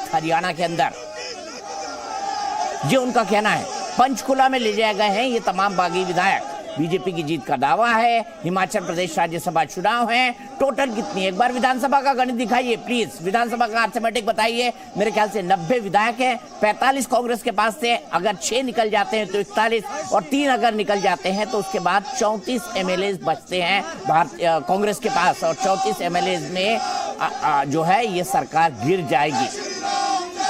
North Haryana के अंदर, ये उनका कहना है। पंचकुला में ले जाए गए हैं ये तमाम बागी विधायक। बीजेपी की जीत का दावा है। हिमाचल प्रदेश राज्यसभा चुनाव है। टोटल कितनी, एक बार विधानसभा का गणित दिखाइए प्लीज, विधानसभा का अर्थमेटिक बताइए। मेरे ख्याल से 90 विधायक हैं, 45 कांग्रेस के पास थे, अगर 6 निकल जाते हैं तो 41 और 3 अगर निकल जाते हैं तो उसके बाद 34 एमएलए बचते हैं कांग्रेस के पास, और 34 एमएलए में जो है ये सरकार गिर जाएगी।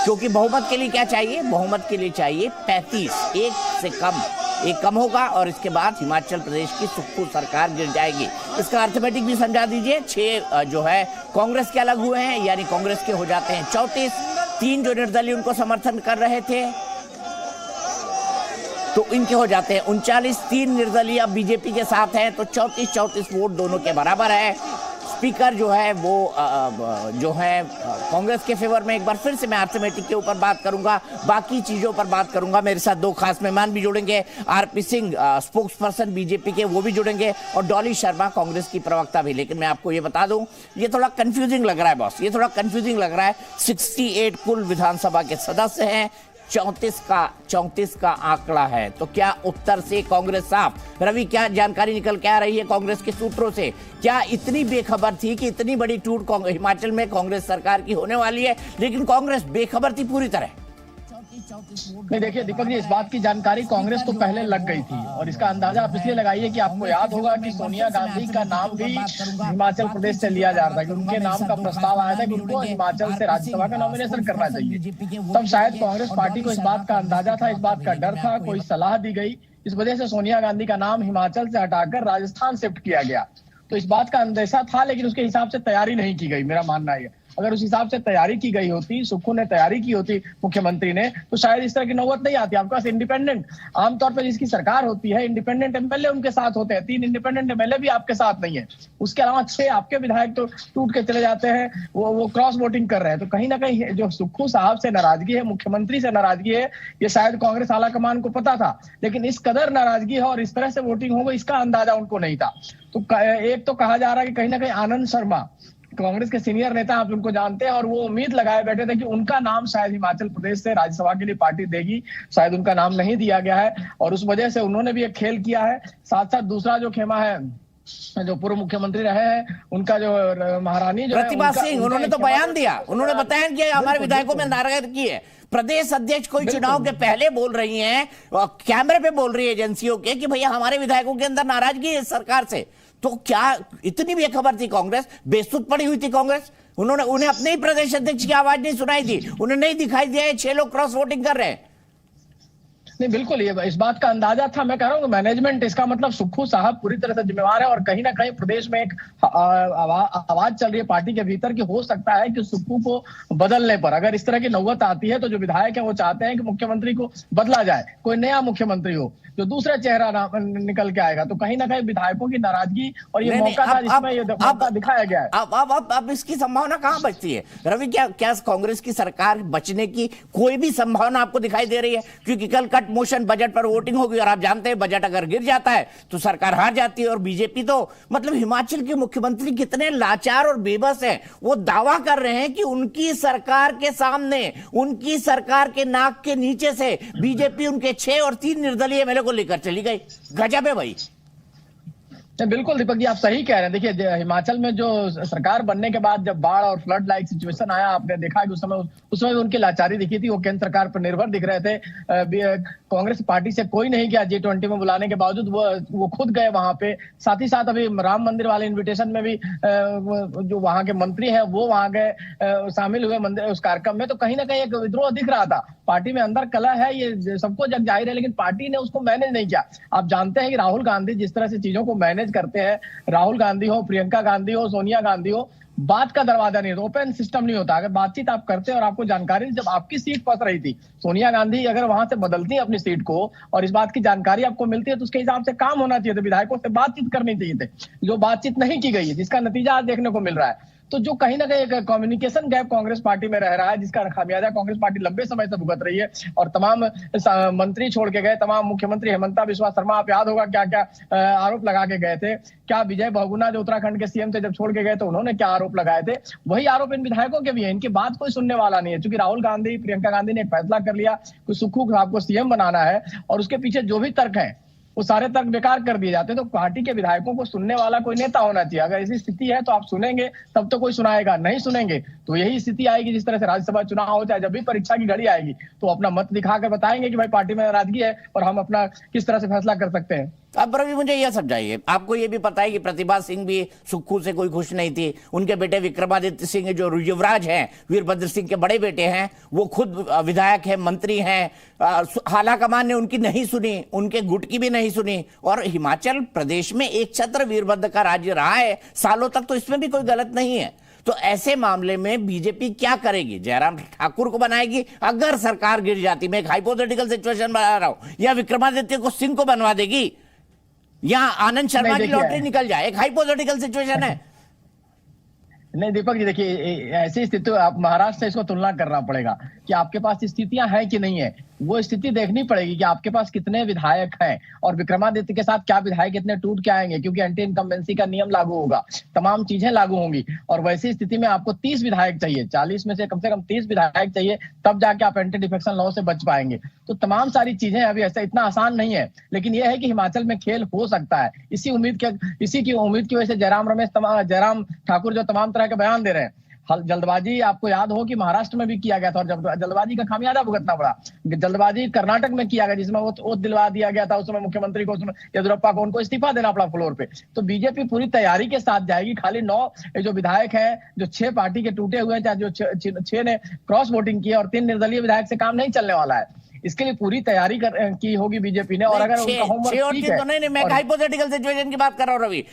क्योंकि बहुमत के लिए क्या चाहिए, बहुमत के लिए चाहिए 35, एक से कम, एक कम होगा और इसके बाद हिमाचल प्रदेश की सुक्खू सरकार गिर जाएगी। इसका अर्थमेटिक भी समझा दीजिए। 6 जो है कांग्रेस के अलग हुए हैं, यानी कांग्रेस के हो जाते हैं 34, 3 जो निर्दलीय उनको समर्थन कर रहे थे तो इनके हो जाते हैं 39, 3 निर्दलीय अब बीजेपी के साथ हैं तो 34 वोट दोनों के बराबर है। स्पीकर जो है वो जो है कांग्रेस के फेवर में। एक बार फिर से मैं अर्थमेटिक के ऊपर बात करूंगा, बाकी चीजों पर बात करूंगा। मेरे साथ 2 खास मेहमान भी जुड़ेंगे, RP Singh spokes person BJP के, वो भी जुड़ेंगे, और डॉली शर्मा कांग्रेस की प्रवक्ता भी। लेकिन मैं आपको ये बता दूं, ये थोड़ा कंफ्यूजिंग लग रहा है बॉस, ये थोड़ा कंफ्यूजिंग लग रहा है। 68 कुल विधानसभा के सदस्य हैं, 34 का आंकड़ा है, तो क्या उत्तर से कांग्रेस साफ? रवि, क्या जानकारी निकल के आ रही है कांग्रेस के सूत्रों से? क्या इतनी बेखबर थी कि इतनी बड़ी टूट हिमाचल में कांग्रेस सरकार की होने वाली है, लेकिन कांग्रेस बेखबर थी पूरी तरह? नहीं, देखिए दीपक जी, इस बात की जानकारी कांग्रेस को पहले लग गई थी, और इसका अंदाजा आप इसलिए लगाइए कि आपको याद होगा कि सोनिया गांधी का नाम भी हिमाचल प्रदेश से लिया जा रहा था, कि उनके नाम का प्रस्ताव आया था कि उनको हिमाचल से राज्यसभा का नॉमिनेशन करना चाहिए। तब शायद कांग्रेस पार्टी को इस बात का अंदाजा था, इस बात का डर था, कोई सलाह दी गई, इस वजह से सोनिया गांधी का नाम हिमाचल से हटाकर राजस्थान शिफ्ट किया गया। तो इस बात का अंदेशा था, लेकिन उसके हिसाब से तैयारी नहीं की गई, मेरा मानना है। अगर उस हिसाब से तैयारी की गई होती, सुक्खू ने तैयारी की होती, मुख्यमंत्री ने, तो शायद इस तरह की नौबत नहीं आती। आपके पास इंडिपेंडेंट, आमतौर पर जिसकी सरकार होती है, इंडिपेंडेंट एमएलए उनके साथ होते हैं। 3 इंडिपेंडेंट एमएलए भी आपके साथ नहीं है, उसके अलावा 6 आपके विधायक तो टूट के चले जाते हैं, वो क्रॉस वोटिंग कर रहे हैं। तो कहीं ना कहीं जो सुक्खू साहब से नाराजगी है, मुख्यमंत्री से नाराजगी है, ये शायद कांग्रेस आलाकमान को पता था, लेकिन इस कदर नाराजगी है और इस तरह से वोटिंग होगी, इसका अंदाजा उनको नहीं था। तो एक तो कहा जा रहा है कि कहीं ना कहीं आनंद शर्मा, कांग्रेस के सीनियर नेता, आप उनको जानते हैं, और वो उम्मीद लगाए बैठे थे कि उनका नाम शायद हिमाचल प्रदेश से राज्यसभा के लिए पार्टी देगी, शायद उनका नाम नहीं दिया गया है, और उस वजह से उन्होंने भी एक खेल किया है। साथ साथ दूसरा जो खेमा है, जो पूर्व मुख्यमंत्री रहे हैं, उनका जो महारानी जो प्रतिभा सिंह, उन्होंने तो बयान दिया, उन्होंने बताया कि हमारे विधायकों में नाराजगी है। प्रदेश अध्यक्ष कोई चुनाव के पहले बोल रही हैं, कैमरे पे बोल रही है एजेंसियों के, कि भैया हमारे विधायकों के अंदर नाराजगी है सरकार से। तो क्या इतनी बेखबर थी कांग्रेस, बेसुध पड़ी हुई थी कांग्रेस? उन्हें अपने ही प्रदेश अध्यक्ष की आवाज नहीं सुनाई दी, उन्हें नहीं दिखाई दिया 6 लोग क्रॉस वोटिंग कर रहे हैं? नहीं, बिल्कुल ये इस बात का अंदाजा था। मैं कह रहा हूँ मैनेजमेंट, इसका मतलब सुक्खू साहब पूरी तरह से जिम्मेवार है, और कहीं ना कहीं प्रदेश में एक आवाज चल रही है पार्टी के भीतर कि हो सकता है कि सुक्खू को बदलने पर, अगर इस तरह की नौबत आती है, तो जो विधायक है वो चाहते हैं कि मुख्यमंत्री को बदला जाए, कोई नया मुख्यमंत्री हो, जो दूसरा चेहरा निकल के आएगा। तो कहीं ना कहीं विधायकों की नाराजगी और ये मौका था जिसमें ये मौका दिखाया गया है। अब इसकी संभावना कहां बचती है रवि? क्या कांग्रेस की सरकार बचने की कोई भी संभावना आपको दिखाई दे रही है? क्योंकि कल कट मोशन बजट पर वोटिंग होगी, और आप जानते हैं बजट अगर गिर जाता है तो सरकार हार जाती है। और बीजेपी तो मतलब हिमाचल के मुख्यमंत्री कितने लाचार और बेबस हैं, वो दावा कर रहे हैं कि उनकी सरकार के सामने, उनकी सरकार के नाक के नीचे से बीजेपी उनके 6 और 3 निर्दलीय एमएलए को लेकर चली गई। गजब है भाई। बिल्कुल दीपक जी, आप सही कह रहे हैं। देखिए, हिमाचल में जो सरकार बनने के बाद जब बाढ़ और फ्लड लाइक सिचुएशन आया, आपने देखा कि उस समय उनकी लाचारी दिखी थी, वो केंद्र सरकार पर निर्भर दिख रहे थे। कांग्रेस पार्टी से कोई नहीं गया G20 में बुलाने के बावजूद, वो खुद गए वहां पे। साथ ही साथ अभी राम मंदिर वाले इन्विटेशन में भी जो वहां के मंत्री है वो वहां गए, शामिल हुए मंदिर उस कार्यक्रम में। तो कहीं ना कहीं एक विद्रोह दिख रहा था। पार्टी में अंदर कला है, ये सबको जग जाहिर है, लेकिन पार्टी ने उसको मैनेज नहीं किया। आप जानते हैं कि राहुल गांधी जिस तरह से चीजों को मैनेज करते हैं, राहुल गांधी हो, प्रियंका गांधी हो, सोनिया गांधी हो, बात का दरवाजा नहीं होता, ओपन सिस्टम नहीं होता। अगर बातचीत आप करते हैं और आपको जानकारी, जब आपकी सीट फंस रही थी, सोनिया गांधी अगर वहां से बदलती है अपनी सीट को और इस बात की जानकारी आपको मिलती है, तो उसके हिसाब से काम होना चाहिए था, विधायकों से बातचीत करनी चाहिए थे, जो बातचीत नहीं की गई है, जिसका नतीजा आज देखने को मिल रहा है। तो जो कहीं ना कहीं एक कम्युनिकेशन गैप कांग्रेस पार्टी में रह रहा है, जिसका खामियाजा कांग्रेस पार्टी लंबे समय से भुगत रही है। और तमाम मंत्री छोड़ के गए, तमाम मुख्यमंत्री हेमंता बिस्वा शर्मा, आप याद होगा क्या क्या आरोप लगा के गए थे। क्या विजय बहुगुणा जो उत्तराखंड के सीएम थे, जब छोड़ के गए तो उन्होंने क्या आरोप लगाए थे, वही आरोप इन विधायकों के भी है। इनकी बात कोई सुनने वाला नहीं है, क्योंकि राहुल गांधी, प्रियंका गांधी ने एक फैसला कर लिया कि सुक्खू साहब को सीएम बनाना है, और उसके पीछे जो भी तर्क है वो सारे तर्क बेकार कर दिए जाते हैं। तो पार्टी के विधायकों को सुनने वाला कोई नेता होना चाहिए। अगर ऐसी स्थिति है तो आप सुनेंगे तब तो कोई सुनाएगा, नहीं सुनेंगे तो यही स्थिति आएगी जिस तरह से राज्यसभा चुनाव हो, चाहे जब भी परीक्षा की घड़ी आएगी तो अपना मत दिखाकर बताएंगे कि भाई पार्टी में नाराजगी है और हम अपना किस तरह से फैसला कर सकते हैं। अब रवि मुझे यह समझाइए, आपको यह भी पता है कि प्रतिभा सिंह भी सुक्खू से कोई खुश नहीं थी। उनके बेटे विक्रमादित्य सिंह जो युवराज हैं, वीरभद्र सिंह के बड़े बेटे हैं, वो खुद विधायक हैं, मंत्री हैं। हालाकमान ने उनकी नहीं सुनी, उनके गुट की भी नहीं सुनी। और हिमाचल प्रदेश में एक छत्र वीरभद्र का राज्य रहा है सालों तक, तो इसमें भी कोई गलत नहीं है। तो ऐसे मामले में बीजेपी क्या करेगी? जयराम ठाकुर को बनाएगी अगर सरकार गिर जाती? मैं एक हाइपोथेटिकल सिचुएशन बना रहा हूं। या विक्रमादित्य को सिंह को बनवा देगी, या आनंद शर्मा की लॉटरी निकल जाए। एक हाइपोथेटिकल सिचुएशन है। नहीं दीपक जी, देखिए ऐसी स्थिति आप महाराष्ट्र से इसको तुलना करना पड़ेगा कि आपके पास स्थितियां हैं कि नहीं है। वो स्थिति देखनी पड़ेगी कि आपके पास कितने विधायक हैं, और विक्रमादित्य के साथ क्या विधायक इतने टूट के आएंगे, क्योंकि एंटी इनकम्बेंसी का नियम लागू होगा, तमाम चीजें लागू होंगी। और वैसी स्थिति में आपको 30 विधायक चाहिए, 40 में से कम 30 विधायक चाहिए, तब जाके आप एंटी डिफेक्शन लॉ से बच पाएंगे। तो तमाम सारी चीजें अभी ऐसा इतना आसान नहीं है, लेकिन यह है कि हिमाचल में खेल हो सकता है। इसी की उम्मीद की वजह से जयराम ठाकुर जो तमाम तरह के बयान दे रहे हैं। जल्दबाजी, आपको याद हो कि महाराष्ट्र में भी किया गया था, और जब जल्दबाजी का खामियाजा भुगतना पड़ा। जल्दबाजी कर्नाटक में किया गया, जिसमें वो दिलवा दिया गया था उस समय मुख्यमंत्री को, येदियुरप्पा को, उनको इस्तीफा देना पड़ा फ्लोर पे। तो बीजेपी पूरी तैयारी के साथ जाएगी। खाली 9 जो विधायक हैं, जो 6 पार्टी के टूटे हुए हैं, चाहे जो 6 ने क्रॉस वोटिंग की, और 3 निर्दलीय विधायक से काम नहीं चलने वाला है। इसके लिए पूरी तैयारी की होगी बीजेपी ने। और अगर उनका होमवर्क ठीक है, तो नहीं, मैं हाइपोथेटिकल सिचुएशन की बात कर रहा हूं रवि।